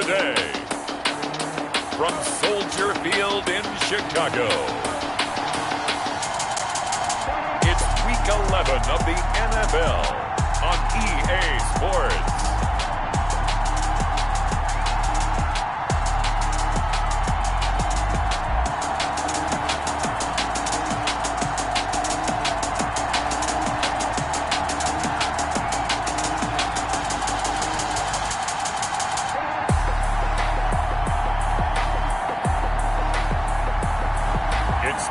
today, from Soldier Field in Chicago, it's Week 11 of the NFL on EA Sports.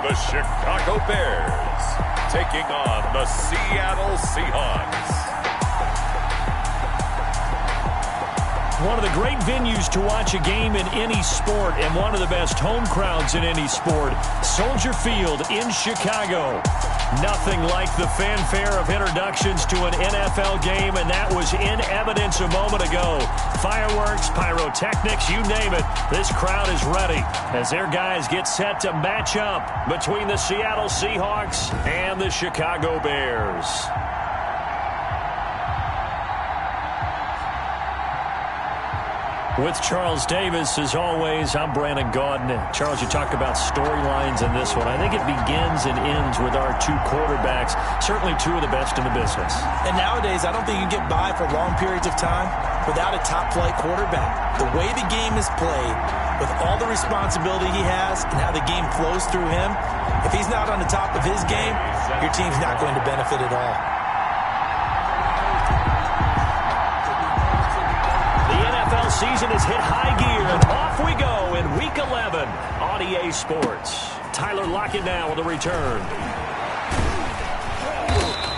The Chicago Bears taking on the Seattle Seahawks. One of the great venues to watch a game in any sport, and one of the best home crowds in any sport, Soldier Field in Chicago. Nothing like the fanfare of introductions to an NFL game, and that was in evidence a moment ago. Fireworks, pyrotechnics, you name it. This crowd is ready as their guys get set to match up between the Seattle Seahawks and the Chicago Bears. With Charles Davis, as always, I'm Brandon Gaudin. Charles, you talked about storylines in this one. I think it begins and ends with our two quarterbacks, certainly two of the best in the business. And nowadays, I don't think you can get by for long periods of time without a top-flight quarterback. The way the game is played, with all the responsibility he has and how the game flows through him, if he's not on the top of his game, your team's not going to benefit at all. Season has hit high gear, and off we go in Week 11 on EA Sports. Tyler Lockett now with a return.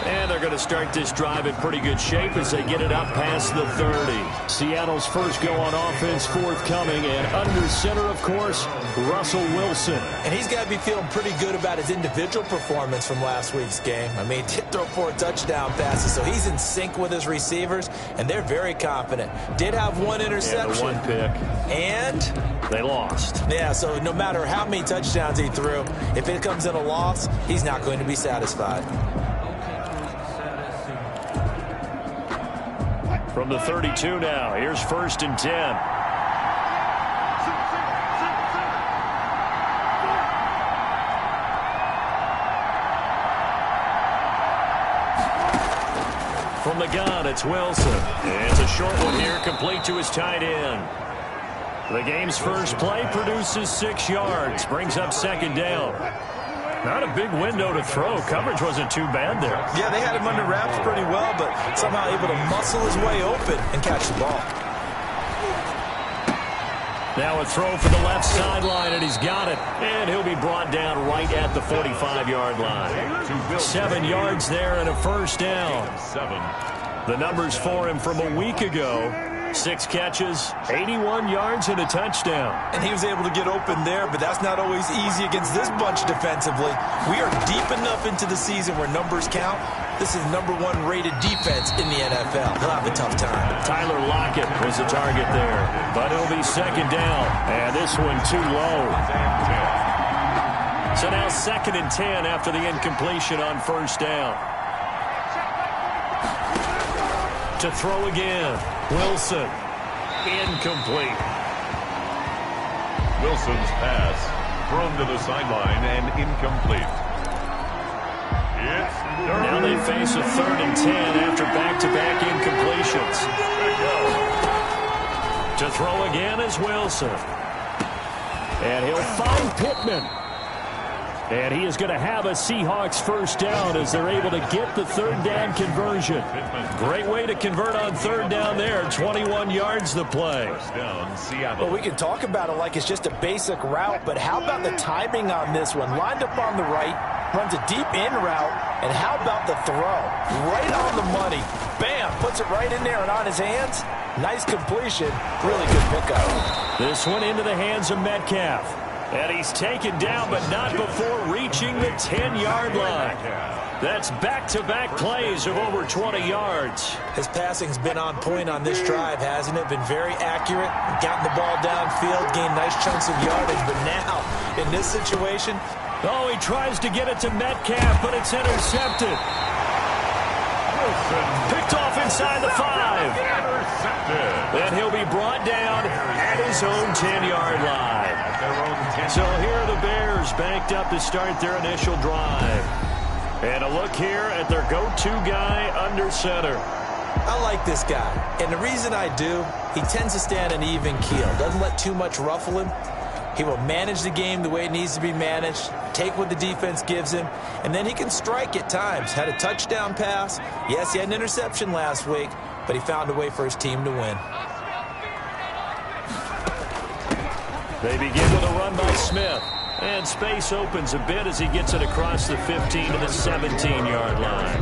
And they're going to start this drive in pretty good shape as they get it up past the 30. Seattle's first go on offense forthcoming, and under center, of course, Russell Wilson. And he's got to be feeling pretty good about his individual performance from last week's game. I mean, he did throw 4 touchdown passes, so he's in sync with his receivers, and they're very confident. Did have 1 interception. And the 1 pick. And they lost. Yeah, so no matter how many touchdowns he threw, if it comes in a loss, he's not going to be satisfied. From the 32 now, here's 1st and 10. From the gun, it's Wilson. It's a short one here, complete to his tight end. The game's first play produces 6 yards, brings up 2nd down. Not a big window to throw. Coverage wasn't too bad there. Yeah, they had him under wraps pretty well, but somehow able to muscle his way open and catch the ball. Now a throw for the left sideline, and he's got it. And he'll be brought down right at the 45-yard line. 7 yards there and a 1st down. The numbers for him from a week ago. 6 catches, 81 yards, and a touchdown. And he was able to get open there, but that's not always easy against this bunch defensively. We are deep enough into the season where numbers count. This is #1 rated defense in the NFL. He'll have a tough time. Tyler Lockett was the target there, but it'll be 2nd down, and this one too low. So now 2nd and 10 after the incompletion on 1st down. To throw again. Wilson. Incomplete. Wilson's pass thrown to the sideline and incomplete. Now they face a 3rd and 10 after back-to-back incompletions. To throw again is Wilson. And he'll find Pittman. And he is going to have a Seahawks 1st down as they're able to get the 3rd down conversion. Great way to convert on 3rd down there. 21 yards the play. Well, we can talk about it like it's just a basic route, but how about the timing on this one? Lined up on the right, runs a deep in route, and how about the throw? Right on the money. Bam! Puts it right in there and on his hands. Nice completion. Really good pickup. This one into the hands of Metcalf. And he's taken down, but not before reaching the 10-yard line. That's back-to-back plays of over 20 yards. His passing's been on point on this drive, hasn't it? Been very accurate, gotten the ball downfield, gained nice chunks of yardage. But now, in this situation... Oh, he tries to get it to Metcalf, but it's intercepted. Picked off inside the 5. And he'll be brought down at his own 10-yard line. So here are the Bears banked up to start their initial drive. And a look here at their go-to guy under center. I like this guy, and the reason I do, he tends to stand an even keel. Doesn't let too much ruffle him. He will manage the game the way it needs to be managed, take what the defense gives him, and then he can strike at times. Had a touchdown pass. Yes, he had an interception last week, but he found a way for his team to win. They begin with a run by Smith. And space opens a bit as he gets it across the 15 to the 17-yard line.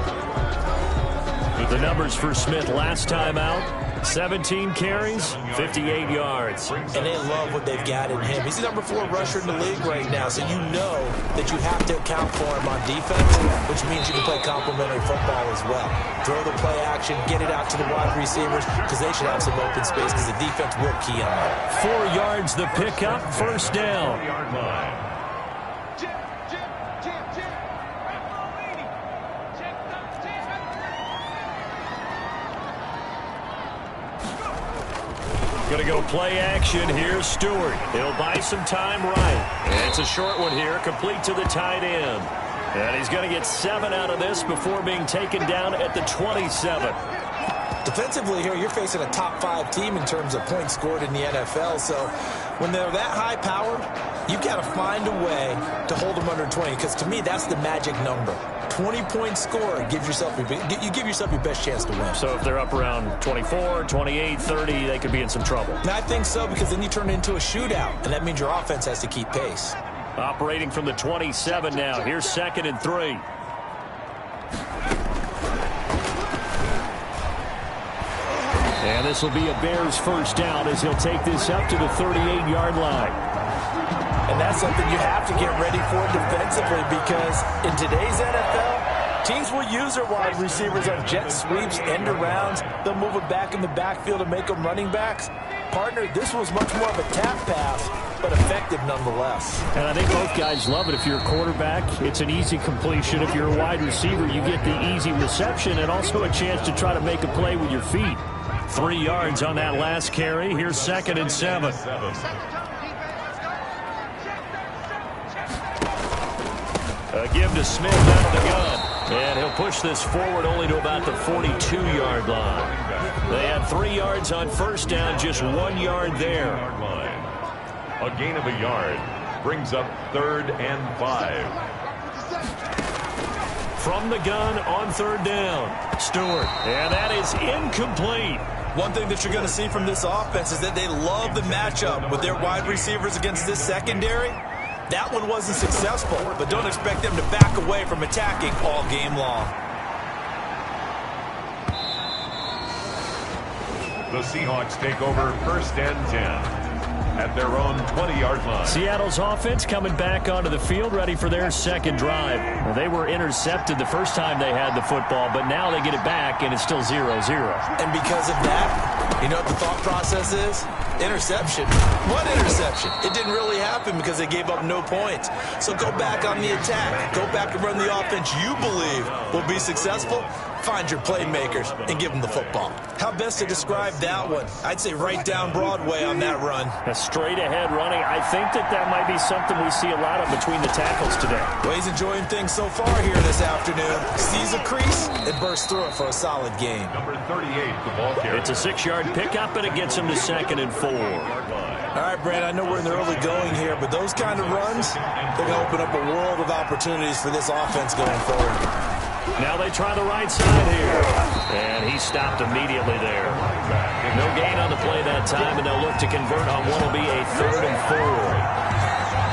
The numbers for Smith last time out, 17 carries, 58 yards. And they love what they've got in him. He's the number 4 rusher in the league right now, so you know that you have to account for him on defense, which means you can play complementary football as well. Throw the play action, get it out to the wide receivers, because they should have some open space, because the defense will key on that. 4 yards the pickup, first down. Going to go play action. Here's Stewart. He'll buy some time right. And it's a short one here, complete to the tight end. And he's going to get 7 out of this before being taken down at the 27. Defensively here, you're facing a top 5 team in terms of points scored in the NFL. So when they're that high-powered, you've got to find a way to hold them under 20. Because to me, that's the magic number. 20-point score, you give yourself your best chance to win. So if they're up around 24, 28, 30, they could be in some trouble. And I think so, because then you turn it into a shootout, and that means your offense has to keep pace. Operating from the 27 now. Here's 2nd and 3. And this will be a Bears first down as he'll take this up to the 38-yard line. And that's something you have to get ready for defensively, because in today's NFL, teams will use their wide receivers on jet sweeps, end arounds. They'll move it back in the backfield to make them running backs. Partner, this was much more of a tap pass, but effective nonetheless. And I think both guys love it. If you're a quarterback, it's an easy completion. If you're a wide receiver, you get the easy reception and also a chance to try to make a play with your feet. 3 yards on that last carry. Here's 2nd and 7. A give to Smith out of the gun. And he'll push this forward only to about the 42-yard line. They had 3 yards on first down, just 1 yard there. A gain of a yard brings up 3rd and 5. From the gun on 3rd down, Stewart. And that is incomplete. One thing that you're going to see from this offense is that they love the matchup with their wide receivers against this secondary. That one wasn't successful, but don't expect them to back away from attacking all game long. The Seahawks take over 1st and 10 at their own 20-yard line. Seattle's offense coming back onto the field, ready for their second drive. Well, they were intercepted the first time they had the football, but now they get it back, and it's still 0-0. And because of that, you know what the thought process is? Interception. What interception? It didn't really happen because they gave up no points. So go back on the attack. Go back and run the offense you believe will be successful. Find your playmakers and give them the football. How best to describe that one? I'd say right down Broadway on that run. A straight-ahead running. I think that might be something we see a lot of between the tackles today. Well, he's enjoying things so far here this afternoon. Sees a crease and bursts through it for a solid game. Number 38, the ball carrier. It's a 6-yard pickup, and it gets him to 2nd and 4. All right, Brad, I know we're in the early going here, but those kind of runs, they're going to open up a world of opportunities for this offense going forward. Now they try the right side here. And he stopped immediately there. No gain on the play that time, and they'll look to convert on what will be a 3rd and 4.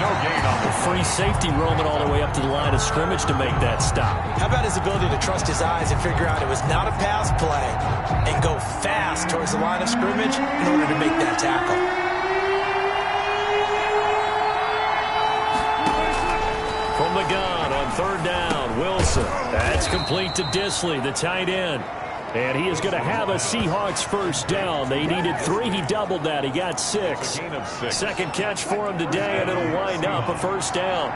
No gain on the free safety roaming all the way up to the line of scrimmage to make that stop. How about his ability to trust his eyes and figure out it was not a pass play and go fast towards the line of scrimmage in order to make that tackle. From the gun on 3rd down, Wilson. That's complete to Disley, the tight end. And he is going to have a Seahawks first down. They needed 3. He doubled that. He got 6. Second catch for him today, and it'll wind up a first down.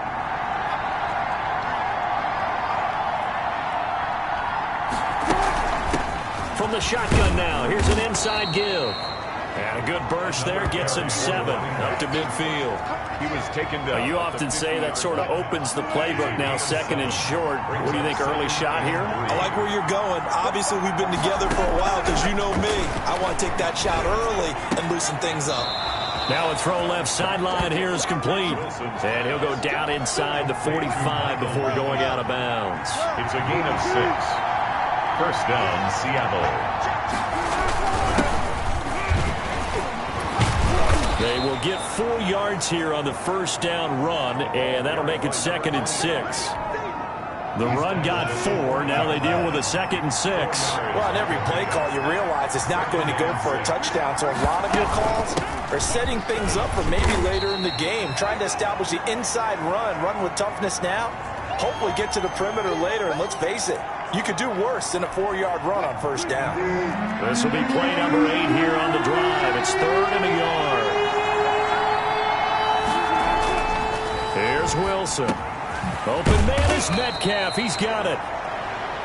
from the shotgun now. Here's an inside give. And a good burst there gets him 7 up to midfield. He was taken down. You often say that sort of opens the playbook now, 2nd and short. What do you think, early shot here? I like where you're going. Obviously, we've been together for a while because you know me. I want to take that shot early and loosen things up. Now a throw left sideline here is complete. And he'll go down inside the 45 before going out of bounds. It's a gain of 6. First down, Seattle. They will get 4 yards here on the first down run, and that'll make it 2nd and 6. The run got 4. Now they deal with a 2nd and 6. Well, on every play call, you realize it's not going to go for a touchdown. So a lot of your calls are setting things up for maybe later in the game, trying to establish the inside run with toughness now, hopefully get to the perimeter later. And let's face it, you could do worse than a 4-yard run on first down. This will be play number 8 here on the drive. It's 3rd and a yard. Here's Wilson. Open man is Metcalf. He's got it.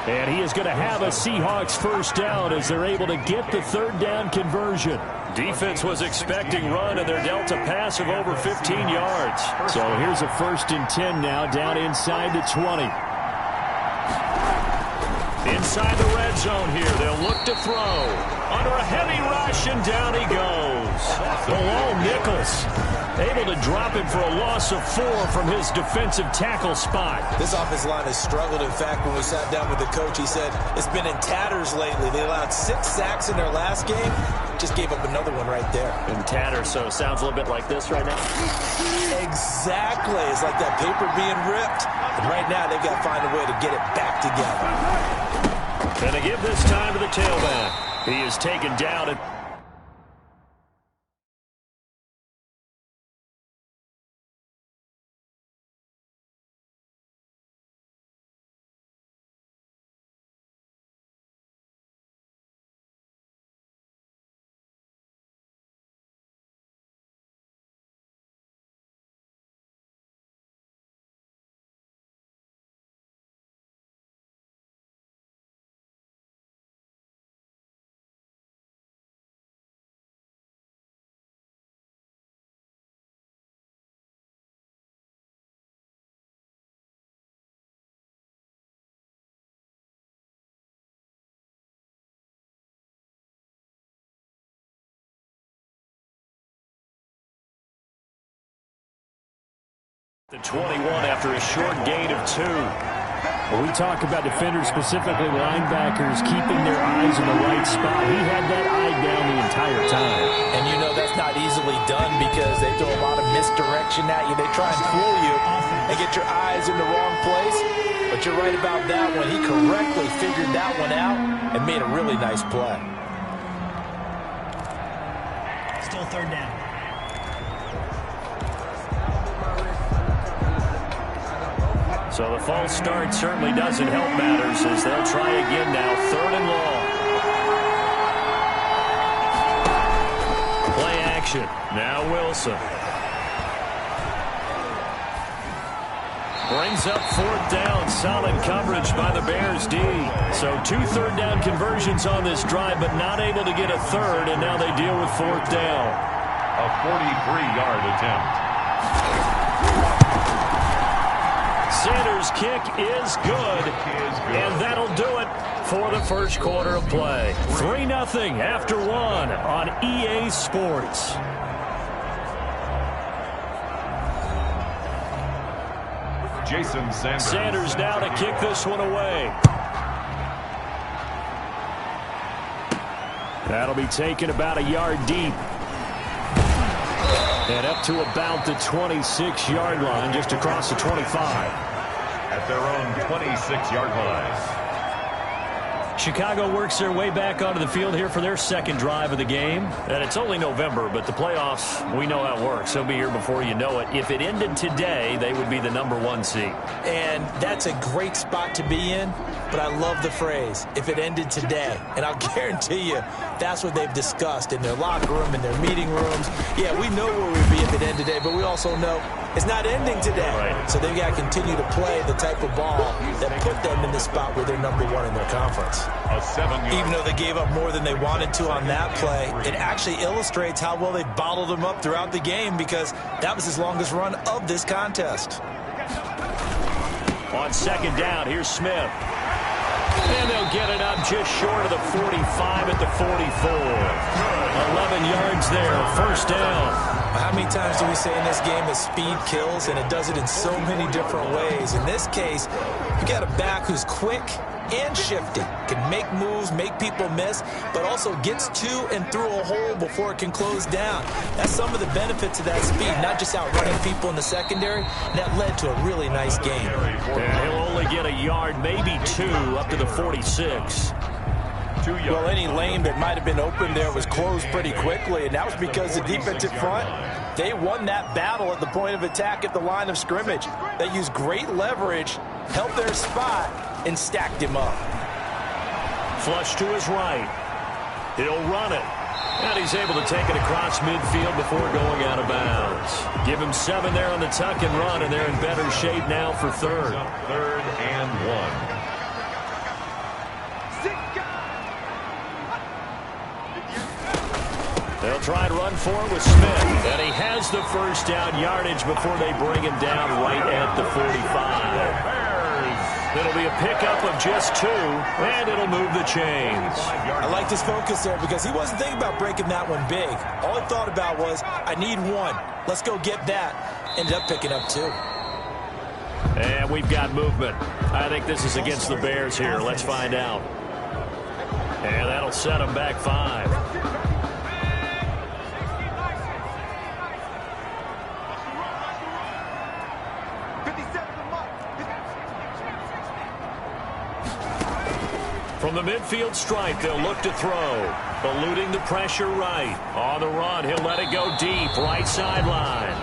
And he is going to have a Seahawks first down as they're able to get the 3rd down conversion. Defense was expecting run, and they're dealt a pass of over 15 yards. So here's a 1st and 10 now, down inside the 20. Inside the red zone here, they'll look to throw. Under a heavy rush, and down he goes. Below Nichols. Able to drop him for a loss of 4 from his defensive tackle spot. This offensive line has struggled. In fact, when we sat down with the coach, he said it's been in tatters lately. They allowed 6 sacks in their last game. Just gave up another one right there. In tatters, so it sounds a little bit like this right now? Exactly. It's like that paper being ripped. And right now, they've got to find a way to get it back together. And to give this time to the tailback. He is taken down at the 21 after a short gain of 2. When we talk about defenders, specifically linebackers, keeping their eyes in the right spot, he had that eye down the entire time. And you know that's not easily done because they throw a lot of misdirection at you. They try and fool you and get your eyes in the wrong place. But you're right about that one. He correctly figured that one out and made a really nice play. Still 3rd down. So the false start certainly doesn't help matters as they'll try again now. 3rd and long. Play action. Now Wilson. Brings up 4th down. Solid coverage by the Bears D. So 2 3rd down conversions on this drive, but not able to get a 3rd, and now they deal with 4th down. A 43-yard attempt. Sanders' kick is good, and that'll do it for the first quarter of play. 3-0 after 1 on EA Sports. Jason Sanders. Sanders now to kick this one away. That'll be taken about a yard deep. And up to about the 26-yard line, just across the 25. At their own 26-yard line. Chicago works their way back onto the field here for their 2nd drive of the game. And it's only November, but the playoffs, we know how it works. They'll be here before you know it. If it ended today, they would be the #1 seed. And that's a great spot to be in, but I love the phrase, if it ended today. And I'll guarantee you, that's what they've discussed in their locker room, in their meeting rooms. Yeah, we know where we'd be if it ended today, but we also know it's not ending today. Right. So they've got to continue to play the type of ball that put them in the spot where they're #1 in their conference. Even though they gave up more than they wanted to on that play, it actually illustrates how well they bottled them up throughout the game, because that was his longest run of this contest. On second down, here's Smith. And they'll get it up just short of the 45 at the 44. 11 yards there, first down. How many times do we say in this game that speed kills, and it does it in so many different ways? In this case, you got a back who's quick and shifty, can make moves, make people miss, but also gets to and through a hole before it can close down. That's some of the benefits of that speed, not just outrunning people in the secondary. That led to a really nice game. Yeah, he'll only get a yard, maybe 2, up to the 46. Well, any lane that might have been open there was closed pretty quickly, and that was because the defensive front, they won that battle at the point of attack at the line of scrimmage. They used great leverage, held their spot, and stacked him up. Flush to his right. He'll run it. And he's able to take it across midfield before going out of bounds. Give him 7 there on the tuck and run, and they're in better shape now for third. 3rd and 1. They'll try and run for it with Smith. And he has the first down yardage before they bring him down right at the 45. It'll be a pickup of just 2, and it'll move the chains. I liked his focus there because he wasn't thinking about breaking that one big. All he thought about was, I need 1. Let's go get that. Ended up picking up 2. And we've got movement. I think this is against the Bears here. Let's find out. And that'll set them back 5. From the midfield stripe, they'll look to throw. Eluding the pressure right. On the run, he'll let it go deep. Right sideline.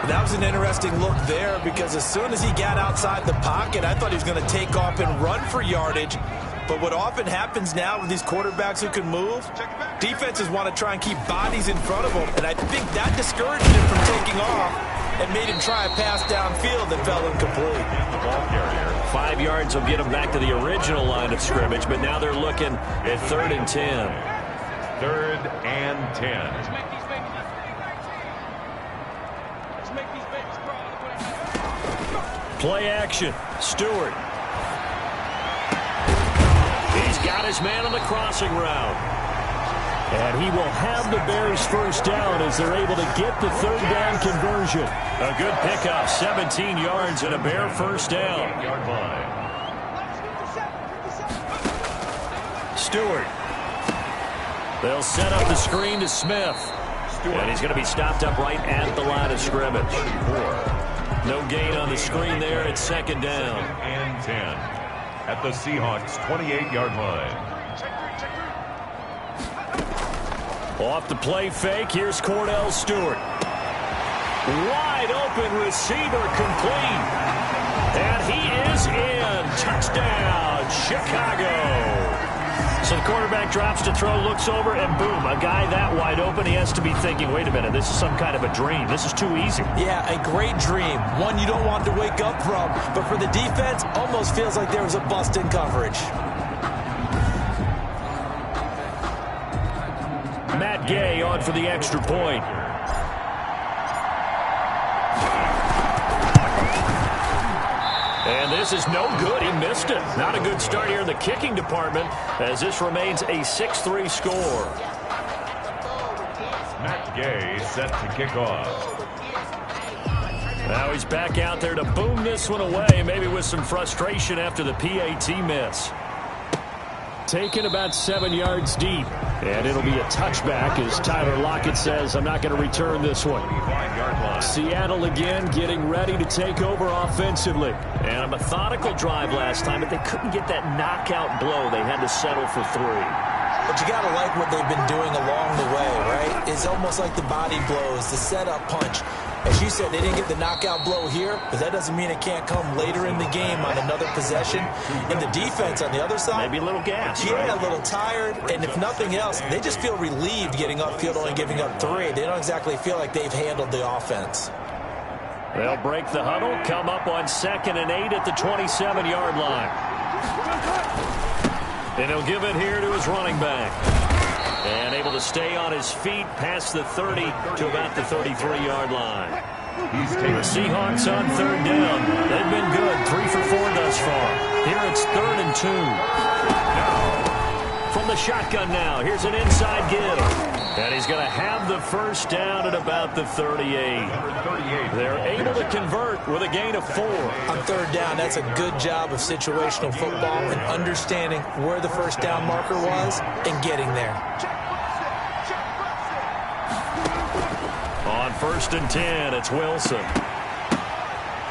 That was an interesting look there, because as soon as he got outside the pocket, I thought he was going to take off and run for yardage. But what often happens now with these quarterbacks who can move, defenses want to try and keep bodies in front of them. And I think that discouraged him from taking off and made him try a pass downfield that fell incomplete. 5 yards will get him back to the original line of scrimmage, but now they're looking at 3rd and 10. 3rd and 10. Play action. Stewart. He's got his man on the crossing route. And he will have the Bears first down as they're able to get the 3rd down conversion. A good pickup, 17 yards and a Bear first down. Stewart. They'll set up the screen to Smith. And he's going to be stopped up right at the line of scrimmage. No gain on the screen there at 2nd down. And 10 at the Seahawks 28-yard line. Off the play fake, here's Cordell Stewart. Wide open receiver, complete. And he is in. Touchdown, Chicago. So the quarterback drops to throw, looks over, and boom, a guy that wide open, he has to be thinking, wait a minute, this is some kind of a dream. This is too easy. Yeah, a great dream. One you don't want to wake up from. But for the defense, almost feels like there was a bust in coverage. Matt Gay on for the extra point. And this is no good. He missed it. Not a good start here in the kicking department, as this remains a 6-3 score. Matt Gay set to kick off. Now he's back out there to boom this one away, maybe with some frustration after the PAT miss. Taken about 7 yards deep. And it'll be a touchback as Tyler Lockett says, I'm not going to return this one. Seattle again getting ready to take over offensively. And a methodical drive last time, but they couldn't get that knockout blow. They had to settle for 3. But you got to like what they've been doing along the way, right? It's almost like the body blows, the setup punch. As you said, they didn't get the knockout blow here, but that doesn't mean it can't come later in the game on another possession. And the defense on the other side, maybe a little gas. Yeah, right? A little tired. And if nothing else, they just feel relieved getting upfield, only giving up 3. They don't exactly feel like they've handled the offense. They'll break the huddle, come up on 2nd and 8 at the 27-yard line. And he'll give it here to his running back. And able to stay on his feet past the 30 to about the 33-yard line. The Seahawks on 3rd down. They've been good, 3 for 4 thus far. Here it's 3rd and 2. From the shotgun now, here's an inside give. And he's going to have the first down at about the 38. They're able to convert with a gain of 4. On 3rd down, that's a good job of situational football and understanding where the first down marker was and getting there. On 1st and 10, it's Wilson.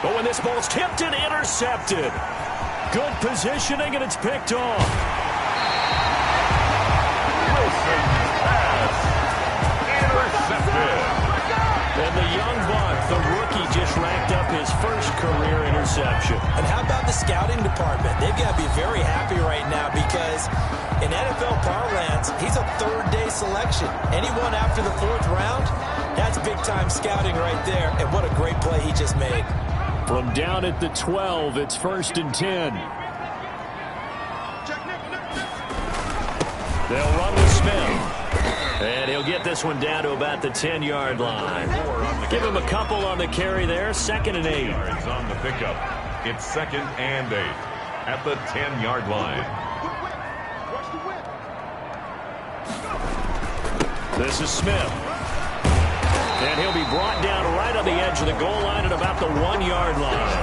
But when this ball's tipped and intercepted. Good positioning, and it's picked off. Wilson pass intercepted. And the young buck, the rookie, just racked up his first career interception. And how about the scouting department? They've got to be very happy right now because in NFL parlance, he's a 3rd-day selection. Anyone after the 4th round, that's big-time scouting right there. And what a great play he just made. From down at the 12, it's 1st and 10. They'll run with Smith. And he'll get this one down to about the 10-yard line. Give him a couple on the carry there. 2nd and 8. Yards on the pickup. It's 2nd and 8 at the 10-yard line. This is Smith. And he'll be brought down right on the edge of the goal line at about the 1-yard line.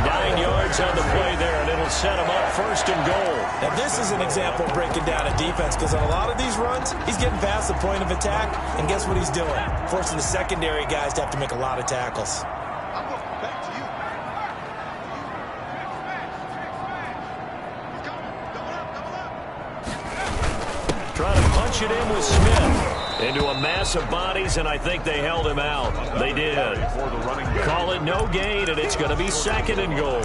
9 yards on the play there, and it'll set him up 1st and goal. Now, this is an example of breaking down a defense because on a lot of these runs, he's getting past the point of attack, and guess what he's doing? Forcing the secondary guys to have to make a lot of tackles. Trying to punch it in with Smith. Into a mass of bodies, and I think they held him out. They did. Call it no gain, and it's going to be 2nd and goal.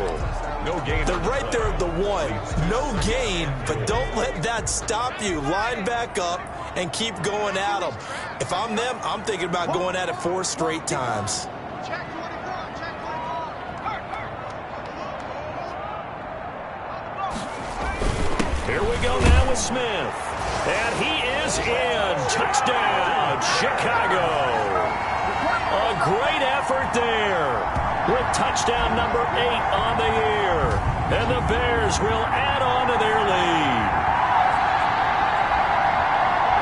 No gain. They're right there at the 1. No gain, but don't let that stop you. Line back up and keep going at them. If I'm them, I'm thinking about going at it 4 straight times. Here we go now with Smith. And he is in. Touchdown, Chicago. A great effort there with touchdown number 8 on the year. And the Bears will add on to their lead.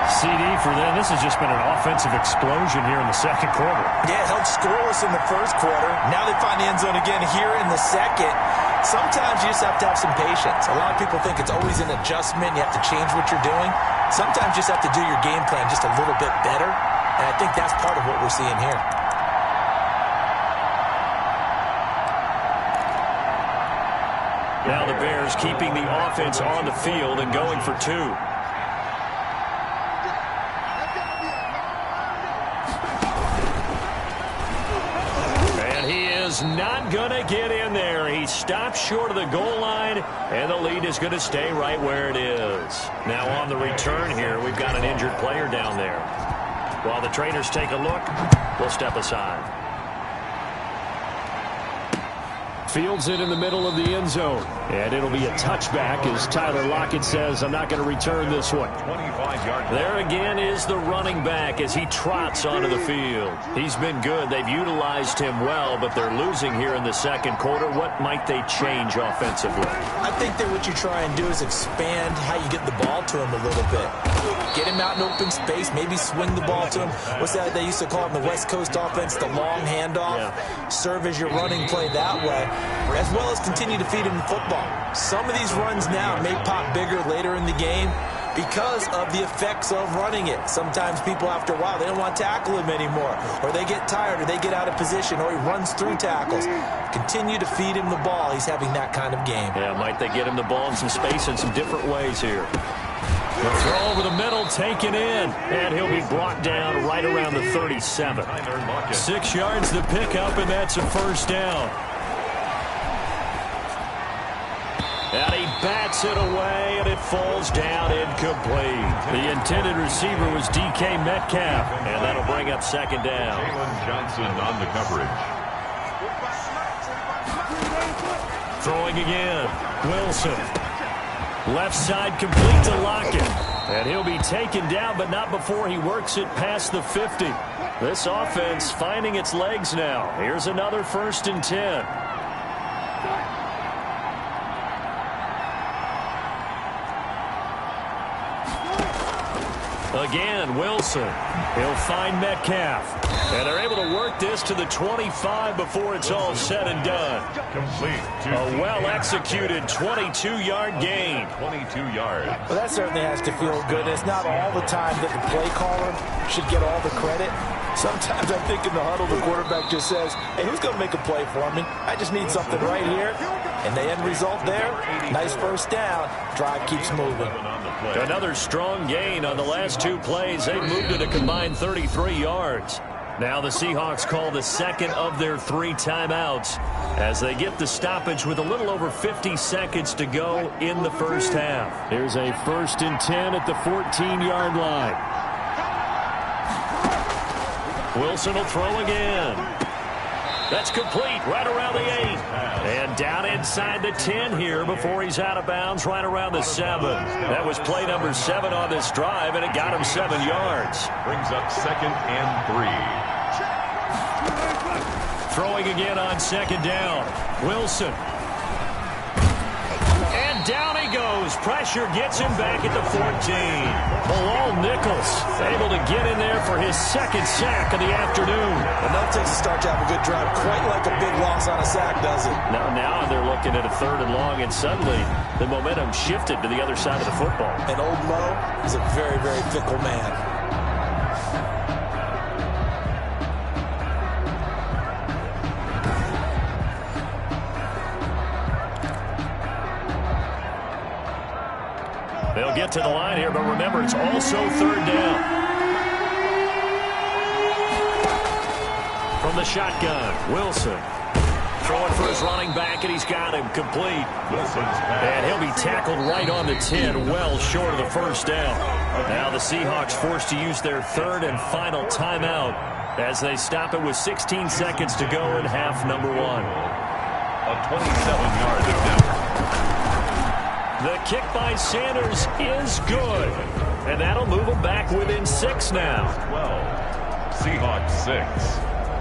CD for them. This has just been an offensive explosion here in the 2nd quarter. Yeah, held scoreless in the 1st quarter. Now they find the end zone again here in the 2nd. Sometimes you just have to have some patience. A lot of people think it's always an adjustment. You have to change what you're doing. Sometimes you just have to do your game plan just a little bit better. And I think that's part of what we're seeing here. Now the Bears keeping the offense on the field and going for 2. Not going to get in there. He stops short of the goal line, and the lead is going to stay right where it is. Now on the return here, we've got an injured player down there. While the traders take a look, we'll step aside. Fields it in the middle of the end zone. And it'll be a touchback as Tyler Lockett says, I'm not going to return this one. 25-yard. There again is the running back as he trots onto the field. He's been good. They've utilized him well, but they're losing here in the 2nd quarter. What might they change offensively? I think that what you try and do is expand how you get the ball to him a little bit. Get him out in open space, maybe swing the ball to him. What's that they used to call it in the West Coast offense, the long handoff? Yeah. Serve as your running play that way, as well as continue to feed him the football. Some of these runs now may pop bigger later in the game because of the effects of running it. Sometimes people, after a while, they don't want to tackle him anymore, or they get tired, or they get out of position, or he runs through tackles. Continue to feed him the ball. He's having that kind of game. Yeah, might they get him the ball in some space in some different ways here. The throw over the middle, taken in, and he'll be brought down right around the 37. 6 yards to pick up, and that's a first down. And he bats it away, and it falls down incomplete. The intended receiver was DK Metcalf, and that'll bring up 2nd down. Jalen Johnson on the coverage. Throwing again. Wilson. Left side complete to Lockett. And he'll be taken down, but not before he works it past the 50. This offense finding its legs now. Here's another 1st and 10. Again, Wilson. He'll find Metcalf. And they're able to work this to the 25 before it's all said and done. Complete. A well-executed 22-yard gain. 22 yards. Well, that certainly has to feel good. It's not all the time that the play caller should get all the credit. Sometimes I think in the huddle, the quarterback just says, hey, who's going to make a play for me? I just need something right here. And the end result there, nice 1st down. Drive keeps moving. Another strong gain on the last 2 plays. They moved it a combined 33 yards. Now the Seahawks call the 2nd of their 3 timeouts as they get the stoppage with a little over 50 seconds to go in the 1st half. Here's a 1st and 10 at the 14-yard line. Wilson will throw again. That's complete right around the 8. And down inside the 10 here before he's out of bounds right around the 7. That was play number 7 on this drive, and it got him 7 yards. Brings up 2nd and 3. Throwing again on 2nd down. Wilson. And down he goes. Pressure gets him back at the 14. Bilal Nichols able to get in there for his 2nd sack of the afternoon. And that takes a start to have a good drive, quite like a big loss on a sack, does it? Now they're looking at a 3rd and long, and suddenly the momentum shifted to the other side of the football. And old Mo is a very, very fickle man. They'll get to the line here, but remember, it's also 3rd down. From the shotgun, Wilson. Throwing for his running back, and he's got him complete. And he'll be tackled right on the 10, well short of the 1st down. Now the Seahawks forced to use their 3rd and final timeout as they stop it with 16 seconds to go in half number 1. A 27-yard attempt. The kick by Sanders is good. And that'll move them back within 6 now. 12. Seahawks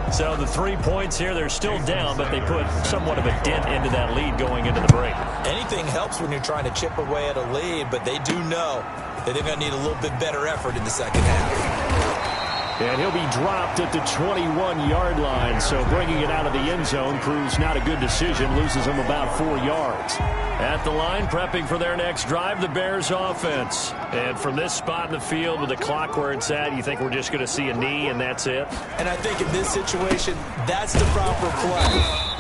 6. So the 3 points here, they're still down, but they put somewhat of a dent into that lead going into the break. Anything helps when you're trying to chip away at a lead, but they do know that they're going to need a little bit better effort in the 2nd half. And he'll be dropped at the 21-yard line, so bringing it out of the end zone proves not a good decision, loses him about 4 yards. At the line, prepping for their next drive, the Bears offense. And from this spot in the field with the clock where it's at, you think we're just going to see a knee and that's it? And I think in this situation, that's the proper play.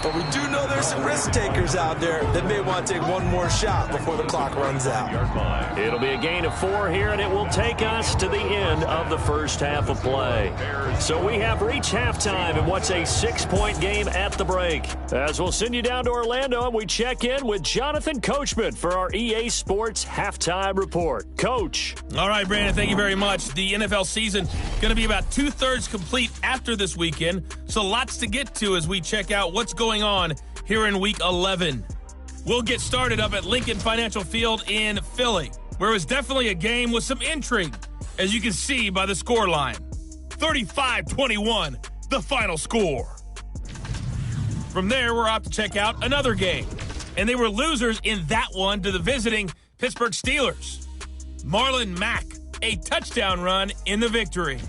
But we do know there's some risk takers out there that may want to take one more shot before the clock runs out. It'll be a gain of 4 here, and it will take us to the end of the 1st half of play. So we have reached halftime in what's a 6-point game at the break. As we'll send you down to Orlando, and we check in with Jonathan Coachman for our EA Sports Halftime Report. Coach. All right, Brandon, thank you very much. The NFL season going to be about 2/3 complete after this weekend, so lots to get to as we check out what's going on here in Week 11. We'll get started up at Lincoln Financial Field in Philly, where it was definitely a game with some intrigue, as you can see by the scoreline. 35-21, the final score. From there, we're off to check out another game, and they were losers in that one to the visiting Pittsburgh Steelers. Marlon Mack, a touchdown run in the victory.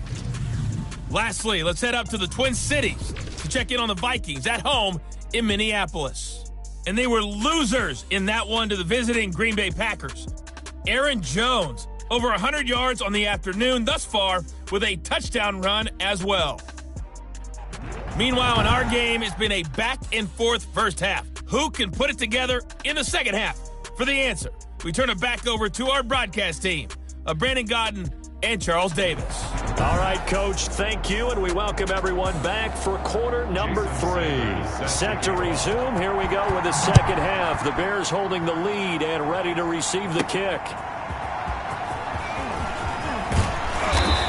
Lastly, let's head up to the Twin Cities to check in on the Vikings at home in Minneapolis. And they were losers in that one to the visiting Green Bay Packers. Aaron Jones, over 100 yards on the afternoon thus far with a touchdown run as well. Meanwhile, in our game, it's been a back-and-forth first half. Who can put it together in the second half? For the answer, we turn it back over to our broadcast team of Brandon Godden and Charles Davis. All right, Coach, thank you, and we welcome everyone back for quarter number 3. Set to resume. Here we go with the second half. The Bears holding the lead and ready to receive the kick.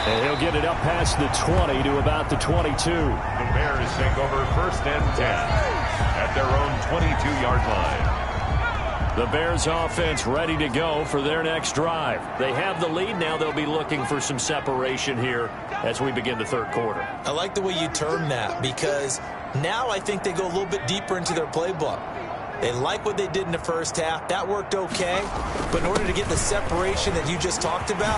And he'll get it up past the 20 to about the 22. The Bears take over 1st and 10. at their own 22-yard line. The Bears offense ready to go for their next drive. They have the lead now. They'll be looking for some separation here as we begin the third quarter. I like the way you term that, because now I think they go a little bit deeper into their playbook. They like what they did in the first half. That worked okay. But in order to get the separation that you just talked about,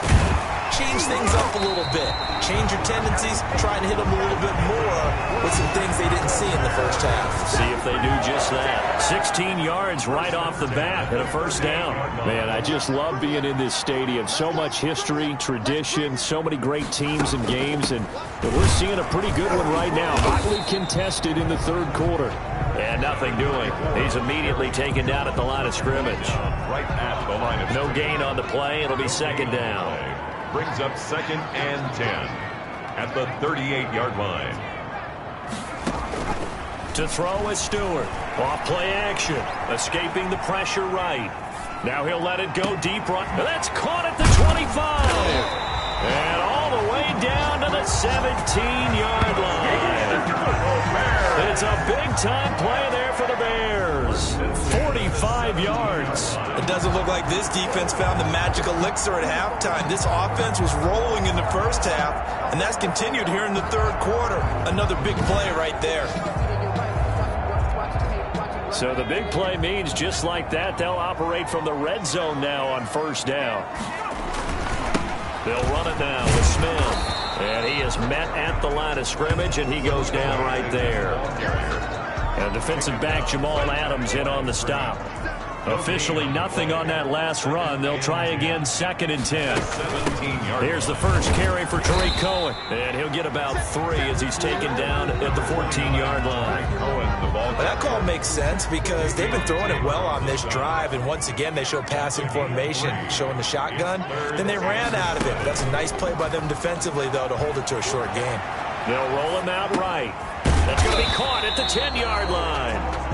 change things up a little bit. Change your tendencies. Try and hit them a little bit more with some things they didn't see in the first half. See if they do just that. 16 yards right off the bat and a first down. Man, I just love being in this stadium. So much history, tradition, so many great teams and games, and we're seeing a pretty good one right now. Hotly contested in the third quarter. And nothing doing. He's immediately taken down at the line of scrimmage. Right at the line of No gain on the play. It'll be second down. Brings up 2nd and 10 at the 38-yard line. To throw is Stewart. Off play action. Escaping the pressure right. Now he'll let it go deep right. That's caught at the 25. And all the way down to the 17-yard line. It's a big-time play there for the Bears. 45 yards. It doesn't look like this defense found the magic elixir at halftime. This offense was rolling in the first half, and that's continued here in the third quarter. Another big play right there. So the big play means just like that, they'll operate from the red zone now on first down. They'll run it now with Smith. And he is met at the line of scrimmage, and he goes down right there. And defensive back Jamal Adams in on the stop. Officially nothing on that last run. They'll try again, 2nd and 10. Here's the first carry for Tariq Cohen. And he'll get about 3 as he's taken down at the 14-yard line. That call makes sense because they've been throwing it well on this drive, and once again they show passing formation, showing the shotgun. Then they ran out of it. That's a nice play by them defensively, though, to hold it to a short game. They'll roll him out right. That's going to be caught at the 10-yard line.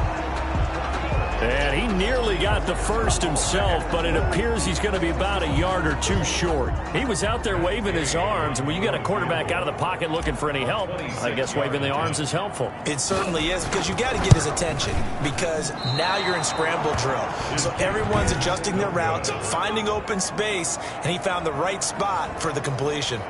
And he nearly got the first himself, but it appears he's going to be about a yard or two short. He was out there waving his arms, and when you got a quarterback out of the pocket looking for any help, I guess waving the arms is helpful. It certainly is, because you got to get his attention, because now you're in scramble drill. So everyone's adjusting their routes, finding open space, and he found the right spot for the completion.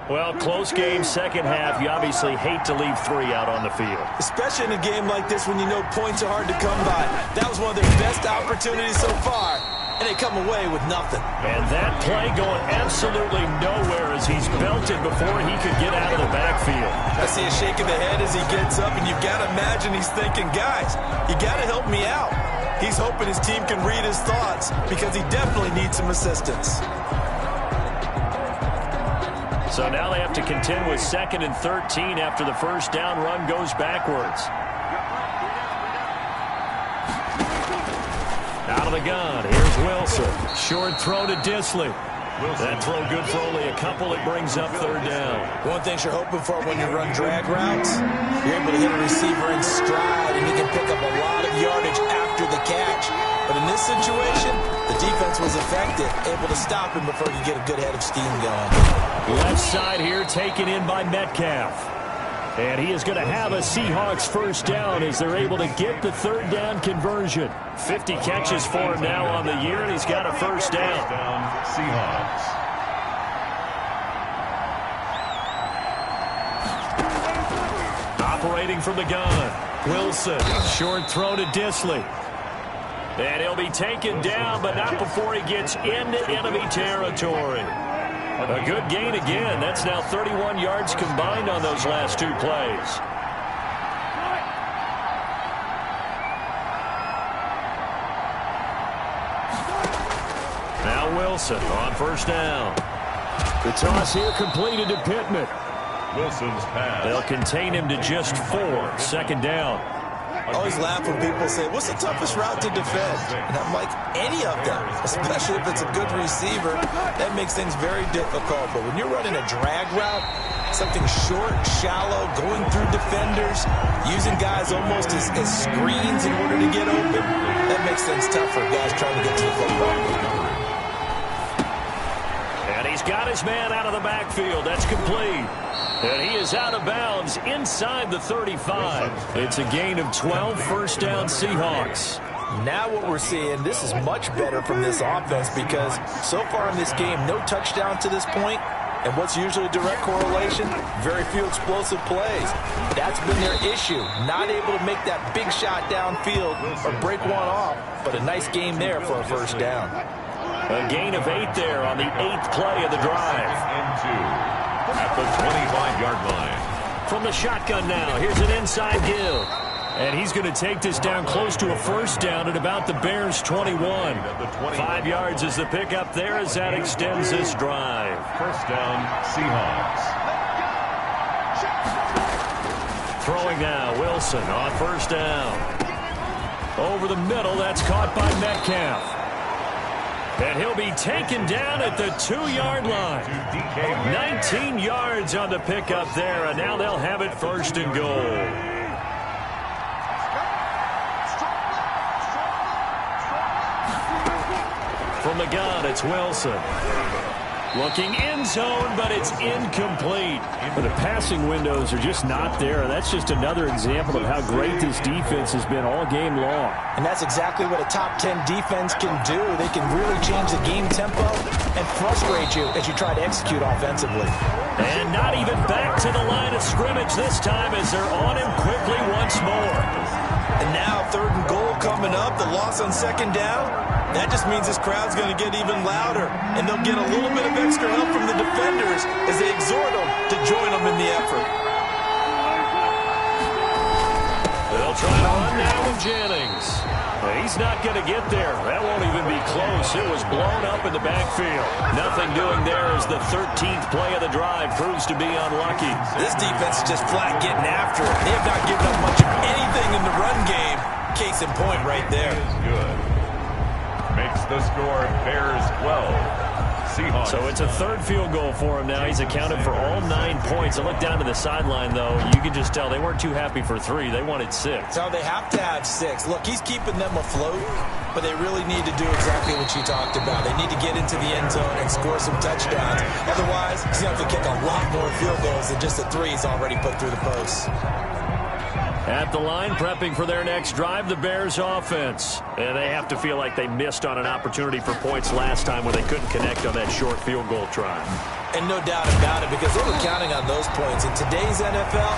Well, close game, second half. You obviously hate to leave 3 out on the field. Especially in a game like this when you know points are hard to come by. That was one of their best opportunities so far, and they come away with nothing. And that play going absolutely nowhere as he's belted before he could get out of the backfield. I see a shake of the head as he gets up, and you've got to imagine he's thinking, guys, you got to help me out. He's hoping his team can read his thoughts because he definitely needs some assistance. So now they have to contend with 2nd and 13 after the first down run goes backwards. Out of the gun, here's Wilson. Short throw to Disley. That throw good for only a couple. It brings up 3rd down. One thing you're hoping for when you run drag routes, you're able to hit a receiver in stride, and he can pick up a lot of yardage after the catch. But in this situation, the defense was effective, able to stop him before he could get a good head of steam going. Left side here taken in by Metcalf. And he is going to have a Seahawks first down as they're able to get the 3rd down conversion. 50 catches for him now on the year, and he's got a first down. Seahawks. Operating from the gun. Wilson, short throw to Disley. And he'll be taken down, but not before he gets into enemy territory. A good gain again. That's now 31 yards combined on those last 2 plays. Now Wilson on first down. The toss here completed to Pittman. Wilson's pass. They'll contain him to just 4. 2nd down. I always laugh when people say, what's the toughest route to defend? And I'm like, any of them, especially if it's a good receiver. That makes things very difficult. But when you're running a drag route, something short, shallow, going through defenders, using guys almost as screens in order to get open, that makes things tough for guys trying to get to the football. And he's got his man out of the backfield. That's complete. And he is out of bounds inside the 35. It's a gain of 12, first down Seahawks. Now what we're seeing, this is much better from this offense because so far in this game, no touchdown to this point. And what's usually a direct correlation? Very few explosive plays. That's been their issue. Not able to make that big shot downfield or break one off, but a nice game there for a first down. A gain of 8 there on the 8th play of the drive. At the 25-yard line. From the shotgun now, here's an inside give. And he's going to take this down close to a first down at about the Bears' 21. 5 yards is the pickup there as that extends this drive. First down, Seahawks. Throwing now, Wilson on first down. Over the middle, that's caught by Metcalf. And he'll be taken down at the 2-yard line. 19 yards on the pickup there, and now they'll have it first and goal. From the gun, it's Wilson. Looking end zone, but it's incomplete. But the passing windows are just not there. That's just another example of how great this defense has been all game long. And that's exactly what a top 10 defense can do. They can really change the game tempo and frustrate you as you try to execute offensively. And not even back to the line of scrimmage this time as they're on him quickly once more. And now 3rd and goal coming up. The loss on 2nd down. That just means this crowd's going to get even louder, and they'll get a little bit of extra help from the defenders as they exhort them to join them in the effort. They'll try to run now with Jennings. He's not going to get there. That won't even be close. It was blown up in the backfield. Nothing doing there as the 13th play of the drive proves to be unlucky. This defense is just flat getting after it. They have not given up much of anything in the run game. Case in point right there. Good. Makes the score Bears 12. Seahawks. So it's a 3rd field goal for him now. He's accounted for all 9 points. I look down to the sideline, though. You can just tell they weren't too happy for 3. They wanted 6. So they have to have 6. Look, he's keeping them afloat, but they really need to do exactly what you talked about. They need to get into the end zone and score some touchdowns. Otherwise, he's going to have to kick a lot more field goals than just the 3 he's already put through the posts. At the line, prepping for their next drive, the Bears offense. And they have to feel like they missed on an opportunity for points last time when they couldn't connect on that short field goal try. And no doubt about it, because they were counting on those points. In today's NFL,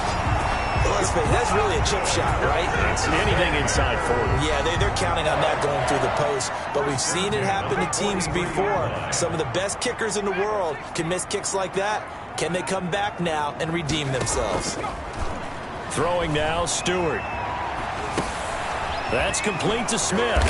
let's face it, that's really a chip shot, right? It's anything inside 40. Yeah, they're counting on that going through the post. But we've seen it happen to teams before. Some of the best kickers in the world can miss kicks like that. Can they come back now and redeem themselves? Throwing now, Stewart. That's complete to Smith.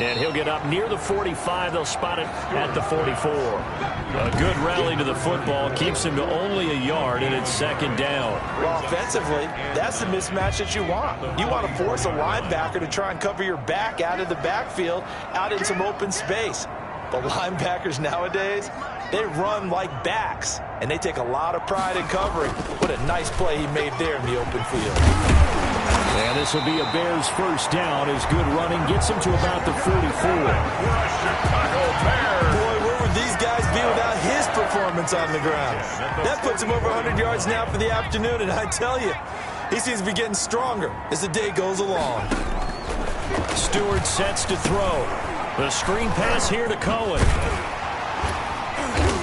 And he'll get up near the 45. They'll spot it at the 44. A good rally to the football keeps him to only a yard, and it's 2nd down. Well, offensively, that's the mismatch that you want. You want to force a linebacker to try and cover your back out of the backfield, out in some open space. But linebackers nowadays, they run like backs, and they take a lot of pride in covering. What a nice play he made there in the open field. And this will be a Bears first down as good running gets him to about the 44. Boy, where would these guys be without his performance on the ground? That puts him over 100 yards now for the afternoon, and I tell you, he seems to be getting stronger as the day goes along. Stewart sets to throw. The screen pass here to Cohen.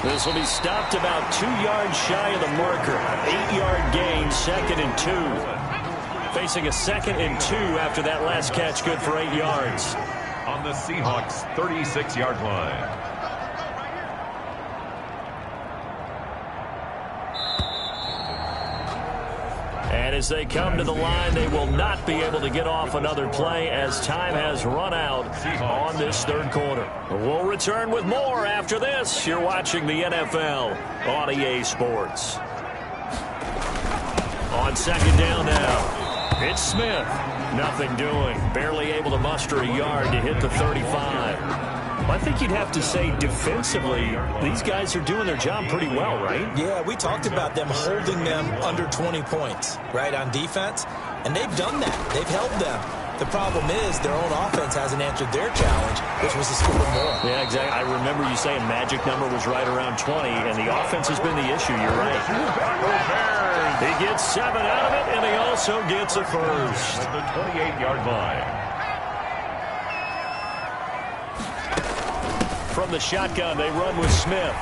This will be stopped about 2 yards shy of the marker. 8-yard gain, 2nd and 2. Facing a 2nd and 2 after that last catch, good for 8 yards. On the Seahawks' 36-yard line. And as they come to the line, they will not be able to get off another play as time has run out on this 3rd quarter. We'll return with more after this. You're watching the NFL on EA Sports. On 2nd down now, it's Smith. Nothing doing. Barely able to muster a yard to hit the 35. I think you'd have to say defensively, these guys are doing their job pretty well, right? Yeah, we talked about them holding them under 20 points, right, on defense. And they've done that. They've held them. The problem is their own offense hasn't answered their challenge, which was to score more. Yeah, exactly. I remember you saying magic number was right around 20, and the offense has been the issue. You're right. He gets 7 out of it, and he also gets a first. At the 28-yard line. From the shotgun, they run with Smith.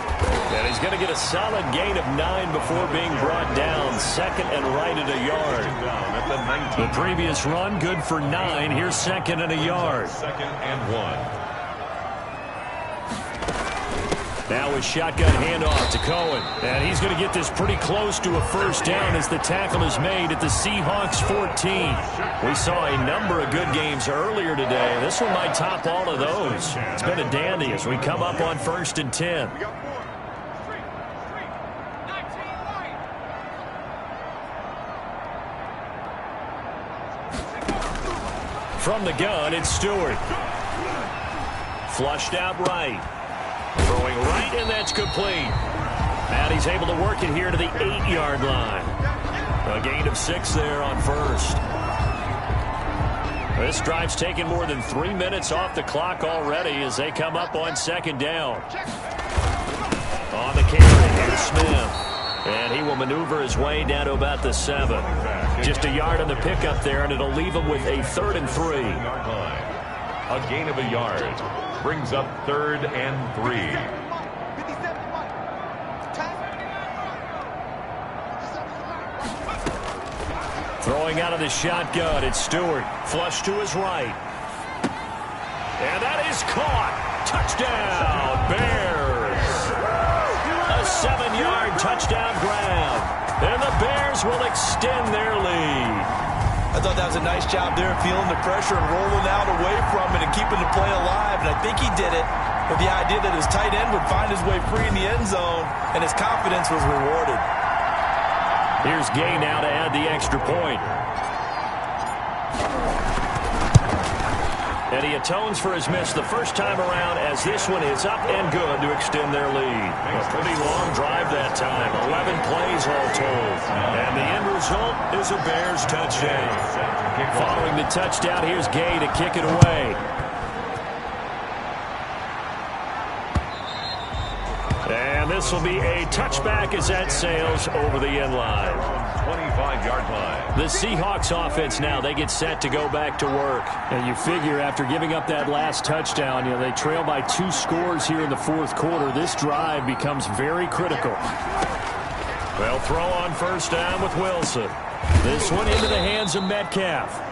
And he's going to get a solid gain of 9 before being brought down. Second and right at a yard. The previous run, good for 9. Here's second and a yard. Second and 1. Now a shotgun handoff to Cohen. And he's going to get this pretty close to a first down as the tackle is made at the Seahawks 14. We saw a number of good games earlier today. This one might top all of those. It's been a dandy as we come up on 1st and 10. From the gun, it's Stewart. Flushed out right. Throwing right, and that's complete. And he's able to work it here to the 8-yard line. A gain of 6 there on first. This drive's taken more than 3 minutes off the clock already as they come up on second down. On the carry, here's Smith. And he will maneuver his way down to about the 7. Just a yard on the pickup there, and it'll leave him with a 3rd and 3. A gain of a yard. Brings up 3rd and 3. Throwing out of the shotgun, it's Stewart. Flush to his right. And that is caught. Touchdown, Bears. A 7-yard touchdown grab. And the Bears will extend their lead. I thought that was a nice job there, feeling the pressure and rolling out away from it and keeping the play alive. And I think he did it with the idea that his tight end would find his way free in the end zone, and his confidence was rewarded. Here's Gay now to add the extra point. And he atones for his miss the first time around as this one is up and good to extend their lead. A pretty long drive that time. 11 plays all told. And the end result is a Bears touchdown. Following the touchdown, here's Gay to kick it away. And this will be a touchback as that sails over the end line. 25-yard line. The Seahawks offense now, they get set to go back to work. And you figure after giving up that last touchdown, they trail by 2 scores here in the 4th quarter. This drive becomes very critical. They'll throw on first down with Wilson. This one into the hands of Metcalf.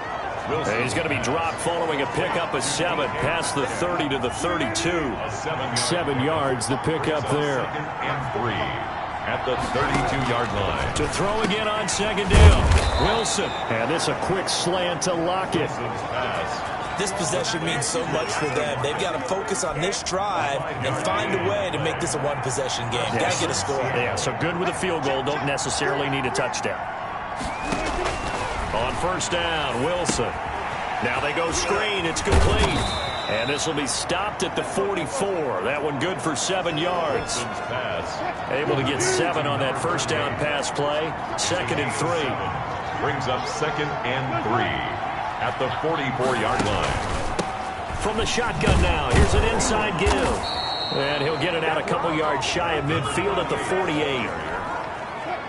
And he's going to be dropped following a pickup of 7 past the 30 to the 32. 7 yards, the pickup there. Second and 3 at the 32-yard line. To throw again on second down. Wilson. And this a quick slant to Lockett. This possession means so much for them. They've got to focus on this drive and find a way to make this a one-possession game. Got to get a score. Yeah, so good with a field goal. Don't necessarily need a touchdown. On first down, Wilson. Now they go screen. It's complete. And this will be stopped at the 44. That one good for 7 yards. Able to get 7 on that first down pass play. 2nd and 3. Brings up 2nd and 3 at the 44-yard line. From the shotgun now, here's an inside give. And he'll get it out a couple yards shy of midfield at the 48.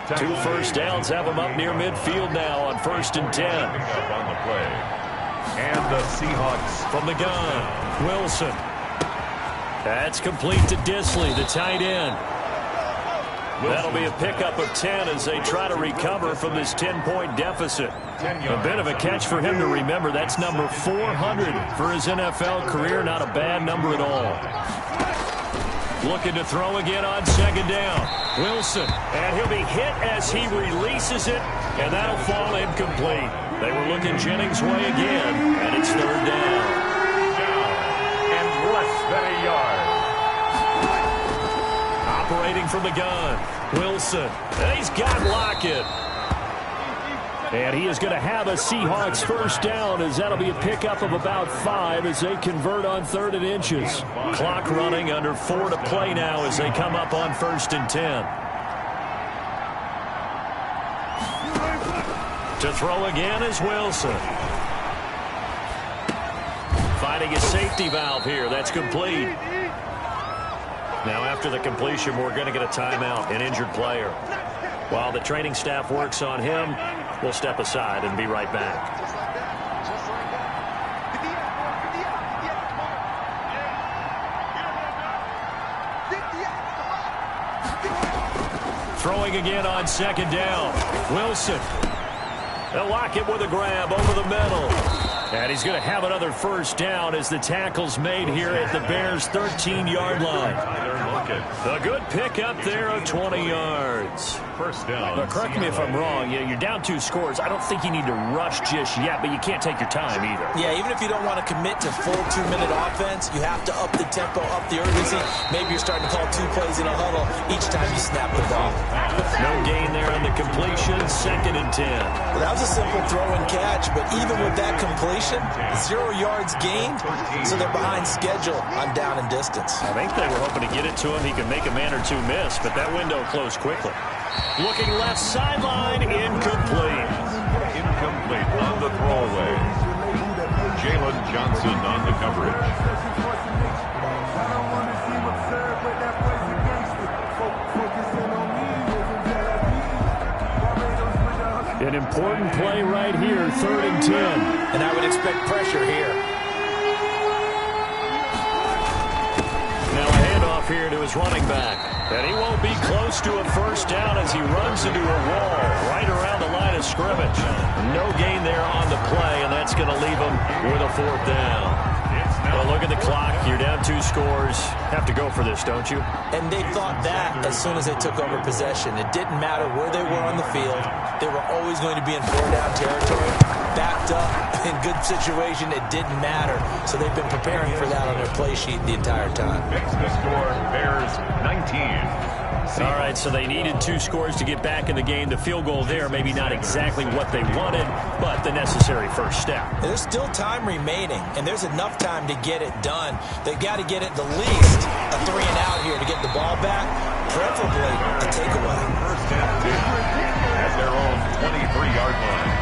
2 first downs have him up near midfield now on 1st and 10. On the play. And the Seahawks from the gun. Wilson. That's complete to Disley, the tight end. That'll be a pickup of 10 as they try to recover from this 10-point deficit. A bit of a catch for him to remember. That's number 400 for his NFL career. Not a bad number at all. Looking to throw again on second down. Wilson. And he'll be hit as he releases it. And that'll fall incomplete. They were looking Jennings' way again. And it's 3rd down. And less than a yard. Operating from the gun. Wilson. And he's got Lockett. And he is going to have a Seahawks first down as that'll be a pickup of about 5 as they convert on 3rd and inches. Clock running under 4 to play now as they come up on 1st and 10. To throw again is Wilson. Finding his safety valve here. That's complete. Now after the completion, we're going to get a timeout, an injured player. While the training staff works on him, we'll step aside and be right back. Throwing again on second down. Wilson. They'll lock it with a grab over the middle. And he's going to have another first down as the tackle's made here at the Bears' 13-yard line. A good pickup there of 20 yards. First down. But correct me if I'm wrong. You're down 2 scores. I don't think you need to rush just yet, but you can't take your time either. Yeah, even if you don't want to commit to full 2-minute offense, you have to up the tempo, up the urgency. Maybe you're starting to call 2 plays in a huddle each time you snap the ball. No gain there on the completion. 2nd and 10. Well, that was a simple throw and catch, but even with that completion, 0 yards gained, so they're behind schedule on down and distance. I think they were hoping to get it to him. He could make a man or 2 miss, but that window closed quickly. Looking left sideline, incomplete. Incomplete on the throwaway. Jalen Johnson on the coverage. An important play right here, 3rd and 10. And I would expect pressure here. Now a handoff here to his running back. And he won't be close to a first down as he runs into a wall right around the line of scrimmage. No gain there on the play, and that's going to leave him with a 4th down. Well, look at the clock. You're down 2 scores. Have to go for this, don't you? And they thought that as soon as they took over possession. It didn't matter where they were on the field. They were always going to be in 4-down territory. Backed up, in good situation, it didn't matter. So they've been preparing for that on their play sheet the entire time. Makes the score Bears 19. All right, so they needed 2 scores to get back in the game. The field goal there, maybe not exactly what they wanted, but the necessary first step. There's still time remaining, and there's enough time to get it done. They've got to get it the least a 3-and-out here to get the ball back, preferably a takeaway. First and 10 at their own 23-yard line.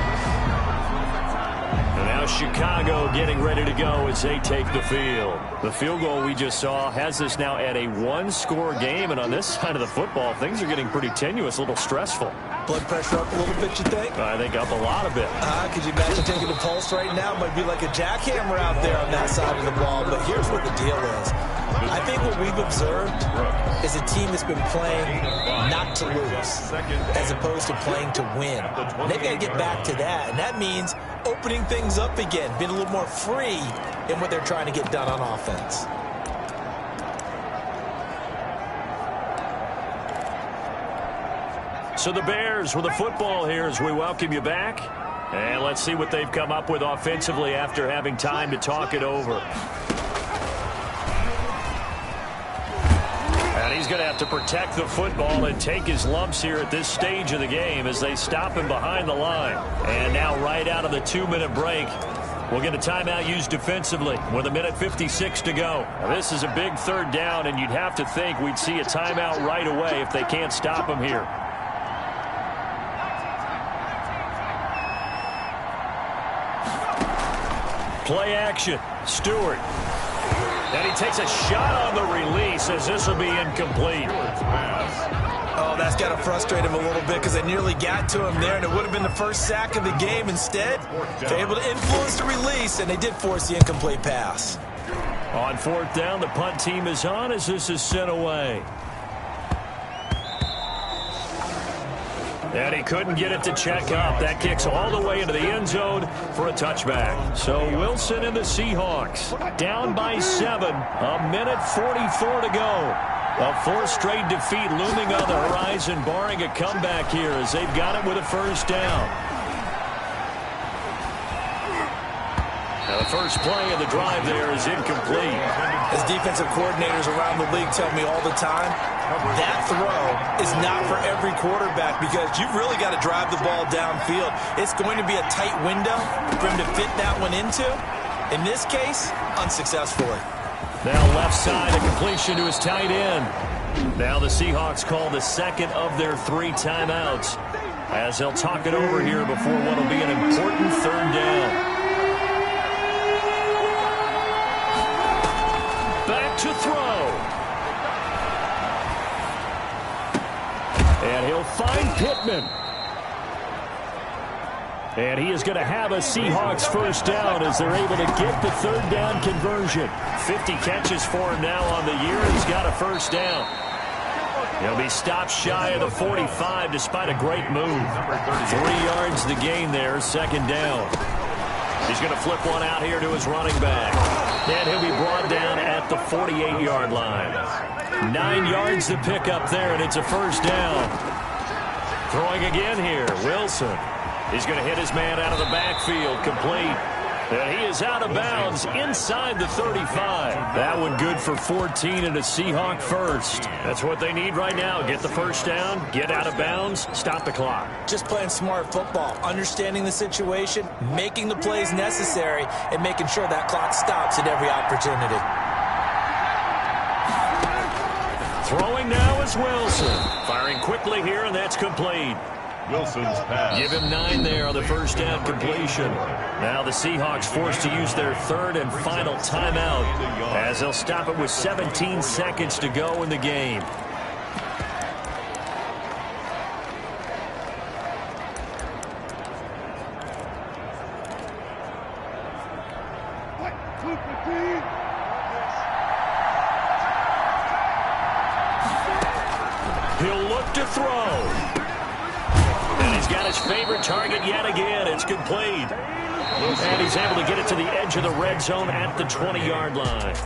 And now Chicago getting ready to go as they take the field. The field goal we just saw has us now at a 1-score game, and on this side of the football, things are getting pretty tenuous, a little stressful. Blood pressure up a little bit, you think? I think up a lot of it. Could you imagine taking a pulse right now? It might be like a jackhammer out there on that side of the ball, but here's what the deal is. I think what we've observed is a team that's been playing not to lose as opposed to playing to win. And they've got to get back to that, and that means opening things up again, being a little more free in what they're trying to get done on offense. So the Bears with the football here as we welcome you back. And let's see what they've come up with offensively after having time to talk it over. And he's going to have to protect the football and take his lumps here at this stage of the game as they stop him behind the line. And now right out of the 2-minute break, we'll get a timeout used defensively with 1:56 to go. Now, this is a big 3rd down, and you'd have to think we'd see a timeout right away if they can't stop him here. Play action. Stewart. And he takes a shot on the release as this will be incomplete. Oh, that's got to frustrate him a little bit because they nearly got to him there, and it would have been the first sack of the game. Instead, they're able to influence the release, and they did force the incomplete pass. On 4th down, the punt team is on as this is sent away. And he couldn't get it to check up. That kicks all the way into the end zone for a touchback. So Wilson and the Seahawks down by 7. 1:44 to go. A 4th straight defeat looming on the horizon, barring a comeback here as they've got it with a first down. Now the first play of the drive there is incomplete. As defensive coordinators around the league tell me all the time, that throw is not for every quarterback because you've really got to drive the ball downfield. It's going to be a tight window for him to fit that one into. In this case, unsuccessfully. Now left side, a completion to his tight end. Now the Seahawks call the 2nd of their 3 timeouts as they'll talk it over here before what will be an important 3rd down. throw. And he'll find Pittman. And he is going to have a Seahawks first down as they're able to get the third down conversion. 50 catches for him now on the year. He's got a first down. He'll be stopped shy of the 45 despite a great move. 3 yards the gain there, second down. He's going to flip one out here to his running back. And he'll be brought down at the 48-yard line. 9 yards to pick up there, and it's a first down. Throwing again here, Wilson. He's going to hit his man out of the backfield, complete. And he is out of bounds inside the 35. That one good for 14 and a Seahawk first. That's what they need right now. Get the first down, get out of bounds, stop the clock. Just playing smart football, understanding the situation, making the plays necessary, and making sure that clock stops at every opportunity. Throwing now is Wilson. Firing quickly here, and that's complete. Wilson's pass. Give him 9 there on the first down completion. Now the Seahawks forced to use their third and final timeout as they'll stop it with 17 seconds to go in the game. He'll look to throw. And he's got his favorite target yet again. It's complete. And he's able to get it to the edge of the red zone at the 20-yard line.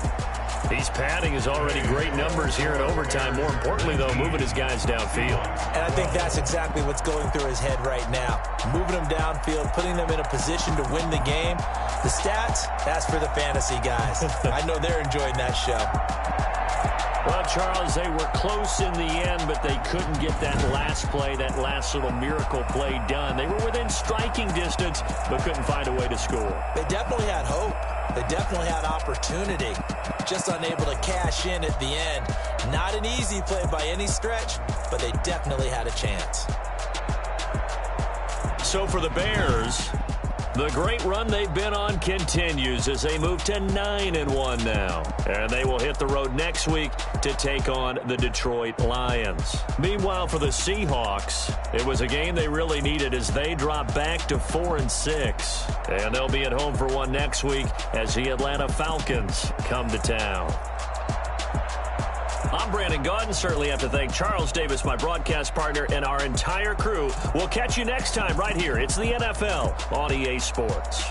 He's padding his already great numbers here in overtime. More importantly, though, moving his guys downfield. And I think that's exactly what's going through his head right now. Moving them downfield, putting them in a position to win the game. The stats, that's for the fantasy guys. I know they're enjoying that show. Well, Charles, they were close in the end, but they couldn't get that last play, that last little miracle play done. They were within striking distance, but couldn't find a way to score. They definitely had hope. They definitely had opportunity. Just unable to cash in at the end. Not an easy play by any stretch, but they definitely had a chance. So for the Bears, the great run they've been on continues as they move to 9-1 now. And they will hit the road next week to take on the Detroit Lions. Meanwhile, for the Seahawks, it was a game they really needed as they drop back to 4-6. And they'll be at home for one next week as the Atlanta Falcons come to town. I'm Brandon Gaudin. Certainly have to thank Charles Davis, my broadcast partner, and our entire crew. We'll catch you next time right here. It's the NFL on EA Sports.